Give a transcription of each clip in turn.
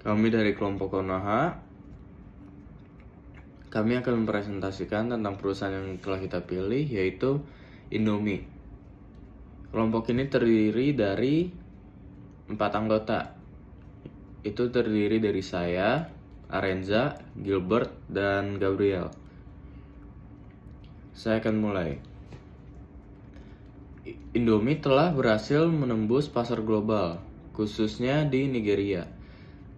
Kami dari kelompok Konoha, kami akan mempresentasikan tentang perusahaan yang telah kita pilih, yaitu Indomie. Kelompok ini terdiri dari 4 anggota. Itu terdiri dari saya, Arenza, Gilbert, dan Gabriel. Saya akan mulai. Indomie telah berhasil menembus pasar global, khususnya di Nigeria,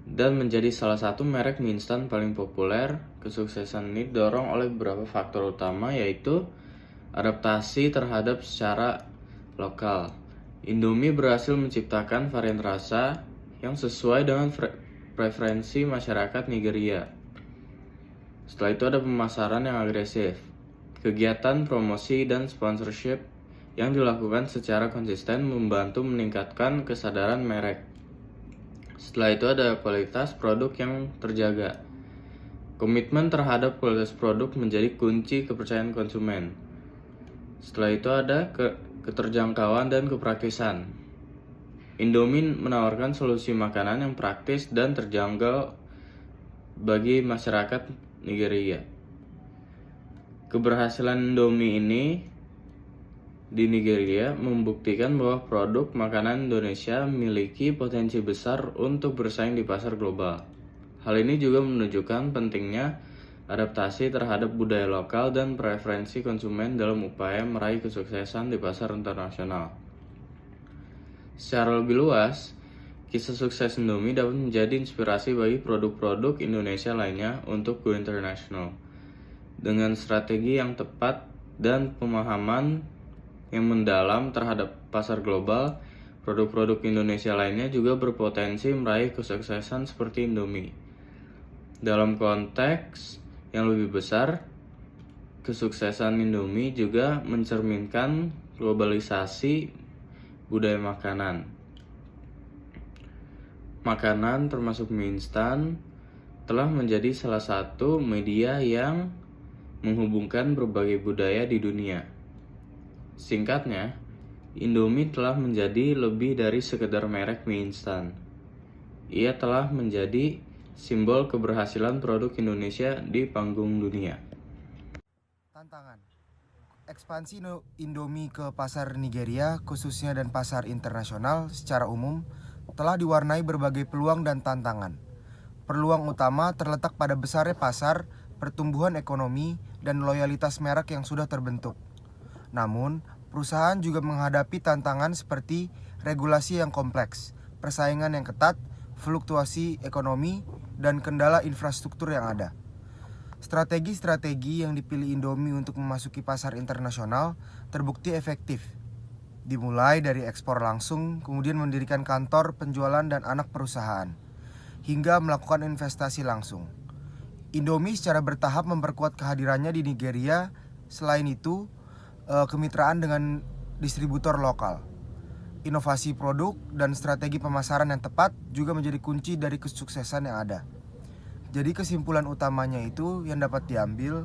dan menjadi salah satu merek mie instan paling populer. Kesuksesan ini didorong oleh beberapa faktor utama, yaitu adaptasi terhadap secara lokal. Indomie berhasil menciptakan varian rasa yang sesuai dengan preferensi masyarakat Nigeria. Setelah itu ada pemasaran yang agresif, kegiatan promosi dan sponsorship yang dilakukan secara konsisten membantu meningkatkan kesadaran merek. Setelah itu ada kualitas produk yang terjaga. Komitmen terhadap kualitas produk menjadi kunci kepercayaan konsumen. Setelah itu ada keterjangkauan dan kepraktisan. Indomie menawarkan solusi makanan yang praktis dan terjangkau bagi masyarakat Nigeria. Keberhasilan Indomie ini di Nigeria membuktikan bahwa produk makanan Indonesia memiliki potensi besar untuk bersaing di pasar global. Hal ini juga menunjukkan pentingnya adaptasi terhadap budaya lokal dan preferensi konsumen dalam upaya meraih kesuksesan di pasar internasional. Secara lebih luas, kisah sukses Indomie dapat menjadi inspirasi bagi produk-produk Indonesia lainnya untuk go international. Dengan strategi yang tepat dan pemahaman yang mendalam terhadap pasar global, produk-produk Indonesia lainnya juga berpotensi meraih kesuksesan seperti Indomie. Dalam konteks yang lebih besar, kesuksesan Indomie juga mencerminkan globalisasi budaya makanan. Makanan termasuk mie instan telah menjadi salah satu media yang menghubungkan berbagai budaya di dunia. Singkatnya, Indomie telah menjadi lebih dari sekedar merek mie instan. Ia telah menjadi simbol keberhasilan produk Indonesia di panggung dunia. Tantangan ekspansi Indomie ke pasar Nigeria khususnya dan pasar internasional secara umum telah diwarnai berbagai peluang dan tantangan. Peluang utama terletak pada besarnya pasar, pertumbuhan ekonomi, dan loyalitas merek yang sudah terbentuk. Namun, perusahaan juga menghadapi tantangan seperti regulasi yang kompleks, persaingan yang ketat, fluktuasi ekonomi, dan kendala infrastruktur yang ada. Strategi-strategi yang dipilih Indomie untuk memasuki pasar internasional terbukti efektif. Dimulai dari ekspor langsung, kemudian mendirikan kantor, penjualan, dan anak perusahaan, hingga melakukan investasi langsung. Indomie secara bertahap memperkuat kehadirannya di Nigeria. Selain itu, kemitraan dengan distributor lokal, inovasi produk, dan strategi pemasaran yang tepat juga menjadi kunci dari kesuksesan yang ada. Jadi kesimpulan utamanya itu yang dapat diambil,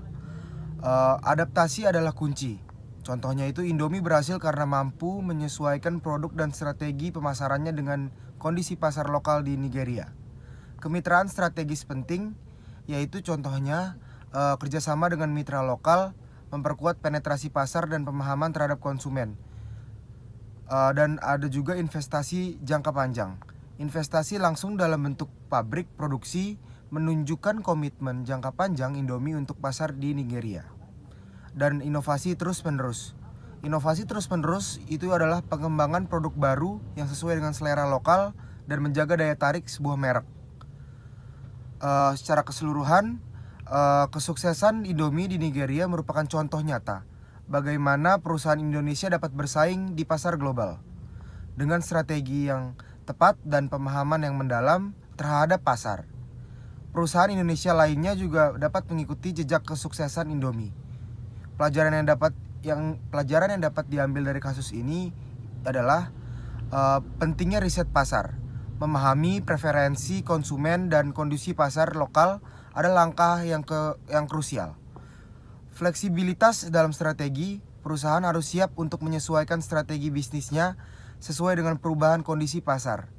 adaptasi adalah kunci. Contohnya itu Indomie berhasil karena mampu menyesuaikan produk dan strategi pemasarannya dengan kondisi pasar lokal di Nigeria. Kemitraan strategis penting, yaitu contohnya kerjasama dengan mitra lokal, memperkuat penetrasi pasar dan pemahaman terhadap konsumen. Dan ada juga investasi jangka panjang. Investasi langsung dalam bentuk pabrik produksi menunjukkan komitmen jangka panjang Indomie untuk pasar di Nigeria. Dan inovasi terus-menerus. Inovasi terus-menerus itu adalah pengembangan produk baru yang sesuai dengan selera lokal dan menjaga daya tarik sebuah merek. Secara keseluruhan, kesuksesan Indomie di Nigeria merupakan contoh nyata bagaimana perusahaan Indonesia dapat bersaing di pasar global dengan strategi yang tepat dan pemahaman yang mendalam terhadap pasar. Perusahaan Indonesia lainnya juga dapat mengikuti jejak kesuksesan Indomie. Pelajaran yang dapat diambil dari kasus ini adalah pentingnya riset pasar, memahami preferensi konsumen dan kondisi pasar lokal adalah langkah yang krusial. Fleksibilitas dalam strategi, perusahaan harus siap untuk menyesuaikan strategi bisnisnya sesuai dengan perubahan kondisi pasar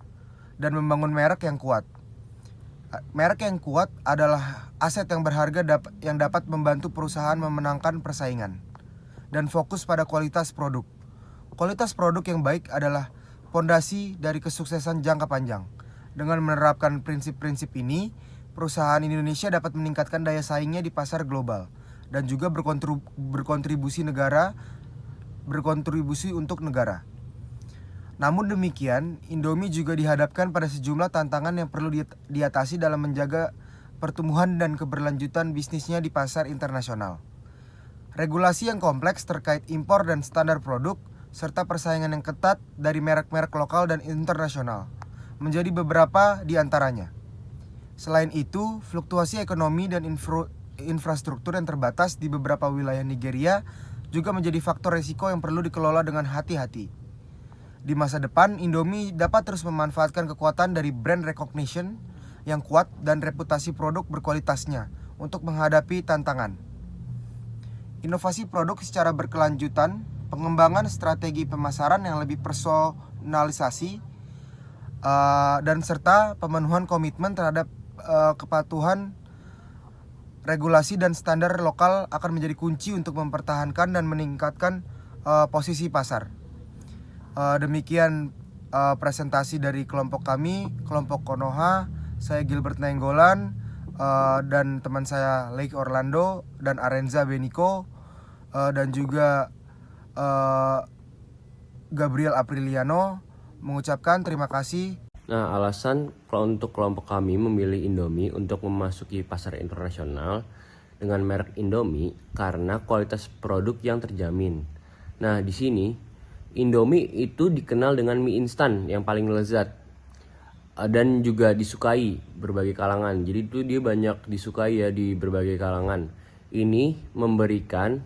dan membangun merek yang kuat. Merek yang kuat adalah aset yang berharga yang dapat membantu perusahaan memenangkan persaingan dan fokus pada kualitas produk. Kualitas produk yang baik adalah fondasi dari kesuksesan jangka panjang. Dengan menerapkan prinsip-prinsip ini, perusahaan Indonesia dapat meningkatkan daya saingnya di pasar global dan juga berkontribusi untuk negara. Namun demikian, Indomie juga dihadapkan pada sejumlah tantangan yang perlu diatasi dalam menjaga pertumbuhan dan keberlanjutan bisnisnya di pasar internasional. Regulasi yang kompleks terkait impor dan standar produk, serta persaingan yang ketat dari merek-merek lokal dan internasional, menjadi beberapa di antaranya. Selain itu, fluktuasi ekonomi dan infrastruktur yang terbatas di beberapa wilayah Nigeria juga menjadi faktor risiko yang perlu dikelola dengan hati-hati. Di masa depan, Indomie dapat terus memanfaatkan kekuatan dari brand recognition yang kuat dan reputasi produk berkualitasnya untuk menghadapi tantangan. Inovasi produk secara berkelanjutan, pengembangan strategi pemasaran yang lebih personalisasi, dan serta pemenuhan komitmen terhadap kepatuhan regulasi dan standar lokal akan menjadi kunci untuk mempertahankan dan meningkatkan posisi pasar. Demikian presentasi dari kelompok kami, kelompok Konoha. Saya Gilbert Nainggolan dan teman saya Lake Orlando dan Arenza Beniko dan juga Gabriel Apriliano mengucapkan terima kasih. Nah, alasan untuk kelompok kami memilih Indomie untuk memasuki pasar internasional dengan merek Indomie karena kualitas produk yang terjamin. Nah, di sini Indomie itu dikenal dengan mie instan yang paling lezat dan juga disukai berbagai kalangan. Jadi itu dia banyak disukai ya di berbagai kalangan. Ini memberikan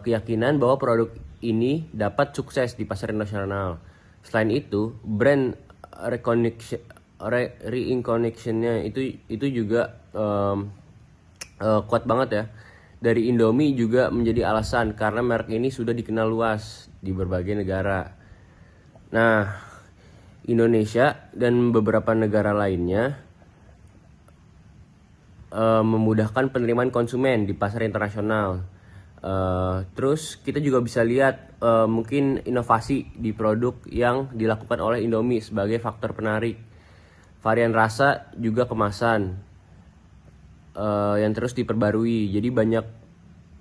keyakinan bahwa produk ini dapat sukses di pasar internasional. Selain itu, brand recognition-nya itu juga kuat banget ya. Dari Indomie juga menjadi alasan karena merek ini sudah dikenal luas di berbagai negara. Nah, Indonesia dan beberapa negara lainnya memudahkan penerimaan konsumen di pasar internasional. Terus kita juga bisa lihat mungkin inovasi di produk yang dilakukan oleh Indomie sebagai faktor penarik. Varian rasa juga kemasan yang terus diperbarui. Jadi banyak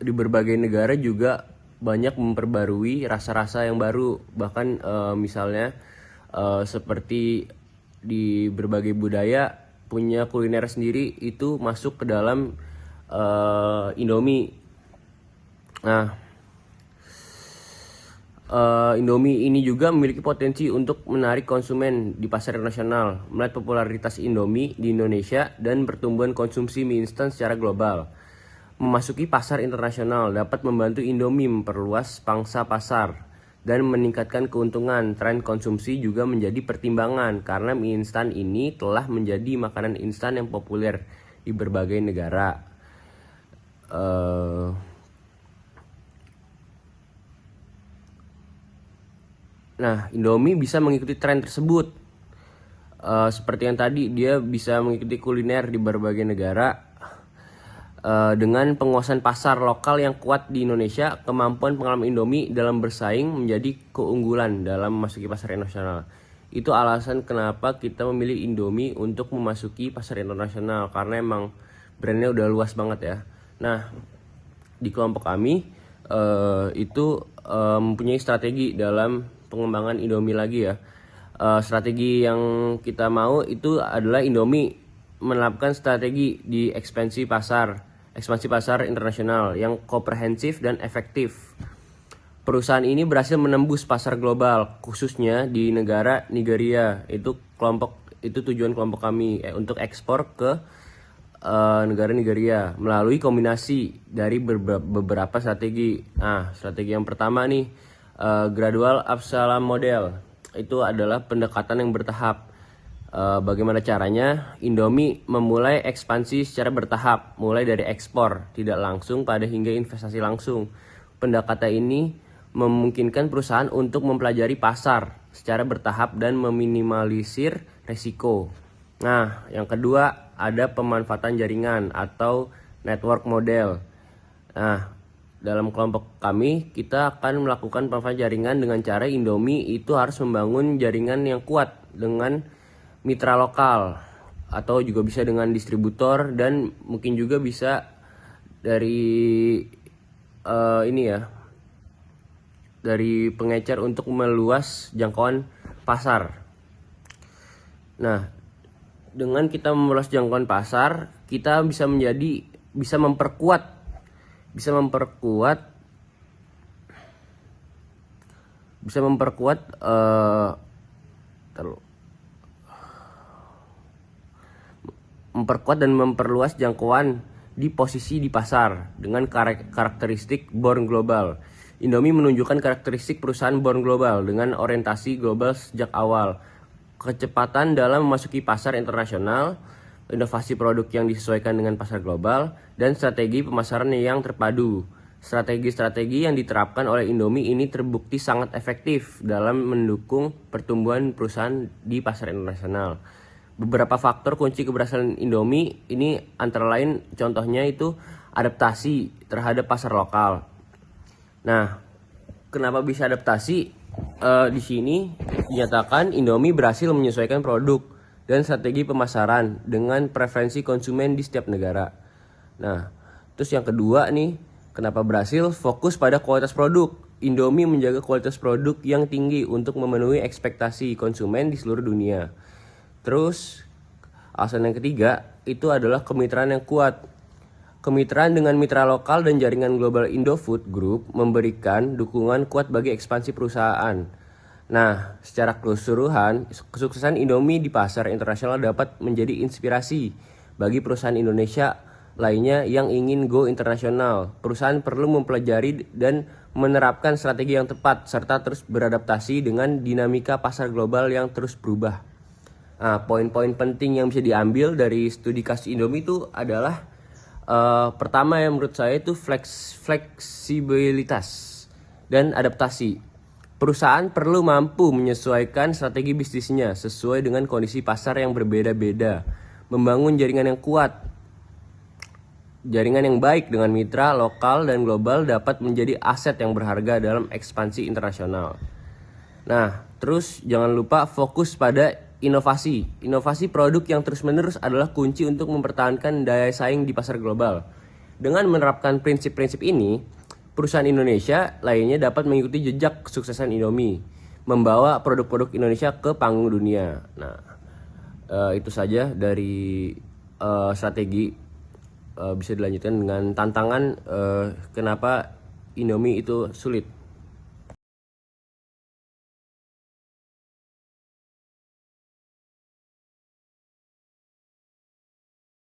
di berbagai negara juga banyak memperbarui rasa-rasa yang baru. Bahkan misalnya seperti di berbagai budaya punya kuliner sendiri itu masuk ke dalam Indomie. Nah, Indomie ini juga memiliki potensi untuk menarik konsumen di pasar nasional, melihat popularitas Indomie di Indonesia dan pertumbuhan konsumsi mie instan secara global. Memasuki pasar internasional dapat membantu Indomie memperluas pangsa pasar dan meningkatkan keuntungan. Tren konsumsi juga menjadi pertimbangan karena mie instan ini telah menjadi makanan instan yang populer di berbagai negara. Nah, Indomie bisa mengikuti tren tersebut. Seperti yang tadi, dia bisa mengikuti kuliner di berbagai negara. Dengan penguasaan pasar lokal yang kuat di Indonesia, kemampuan pengalaman Indomie dalam bersaing menjadi keunggulan dalam memasuki pasar internasional. Itu alasan kenapa kita memilih Indomie untuk memasuki pasar internasional, karena emang brandnya udah luas banget ya. Nah, di kelompok kami itu mempunyai strategi dalam pengembangan Indomie lagi ya. Strategi yang kita mau itu adalah Indomie menerapkan strategi di ekspansi pasar internasional yang komprehensif dan efektif. Perusahaan ini berhasil menembus pasar global, khususnya di negara Nigeria. Itu tujuan kelompok kami untuk ekspor ke negara Nigeria melalui kombinasi dari beberapa strategi. Nah, strategi yang pertama nih, gradual upscaling model. Itu adalah pendekatan yang bertahap. Bagaimana caranya? Indomie memulai ekspansi secara bertahap, mulai dari ekspor tidak langsung pada hingga investasi langsung. Pendekatan ini memungkinkan perusahaan untuk mempelajari pasar secara bertahap dan meminimalisir resiko. Nah, yang kedua, ada pemanfaatan jaringan atau network model. Nah, dalam kelompok kami, kita akan melakukan pemanfaatan jaringan dengan cara Indomie itu harus membangun jaringan yang kuat dengan mitra lokal atau juga bisa dengan distributor dan mungkin juga bisa dari dari pengecer untuk meluas jangkauan pasar. Nah, dengan kita meluas jangkauan pasar, kita bisa memperkuat dan memperluas jangkauan di posisi di pasar dengan karakteristik born global. Indomie menunjukkan karakteristik perusahaan born global dengan orientasi global sejak awal. Kecepatan dalam memasuki pasar internasional, inovasi produk yang disesuaikan dengan pasar global, dan strategi pemasaran yang terpadu. Strategi-strategi yang diterapkan oleh Indomie ini terbukti sangat efektif dalam mendukung pertumbuhan perusahaan di pasar internasional. Beberapa faktor kunci keberhasilan Indomie ini antara lain contohnya itu adaptasi terhadap pasar lokal. Nah, kenapa bisa adaptasi? Di sini dinyatakan Indomie berhasil menyesuaikan produk dan strategi pemasaran dengan preferensi konsumen di setiap negara. Nah, terus yang kedua nih, kenapa berhasil? Fokus pada kualitas produk. Indomie menjaga kualitas produk yang tinggi untuk memenuhi ekspektasi konsumen di seluruh dunia. Terus, alasan yang ketiga itu adalah kemitraan yang kuat. Kemitraan dengan mitra lokal dan jaringan global Indofood Group memberikan dukungan kuat bagi ekspansi perusahaan. Nah, secara keseluruhan, kesuksesan Indomie di pasar internasional dapat menjadi inspirasi bagi perusahaan Indonesia lainnya yang ingin go internasional. Perusahaan perlu mempelajari dan menerapkan strategi yang tepat serta terus beradaptasi dengan dinamika pasar global yang terus berubah. Nah, poin-poin penting yang bisa diambil dari studi kasus Indomie itu adalah pertama yang menurut saya itu fleksibilitas dan adaptasi. Perusahaan perlu mampu menyesuaikan strategi bisnisnya sesuai dengan kondisi pasar yang berbeda-beda. Membangun jaringan yang kuat, jaringan yang baik dengan mitra lokal dan global dapat menjadi aset yang berharga dalam ekspansi internasional. Nah, terus jangan lupa fokus pada inovasi. Inovasi produk yang terus-menerus adalah kunci untuk mempertahankan daya saing di pasar global. Dengan menerapkan prinsip-prinsip ini, perusahaan Indonesia lainnya dapat mengikuti jejak kesuksesan Indomie, membawa produk-produk Indonesia ke panggung dunia. Nah, itu saja dari strategi. Bisa dilanjutkan dengan tantangan kenapa Indomie itu sulit.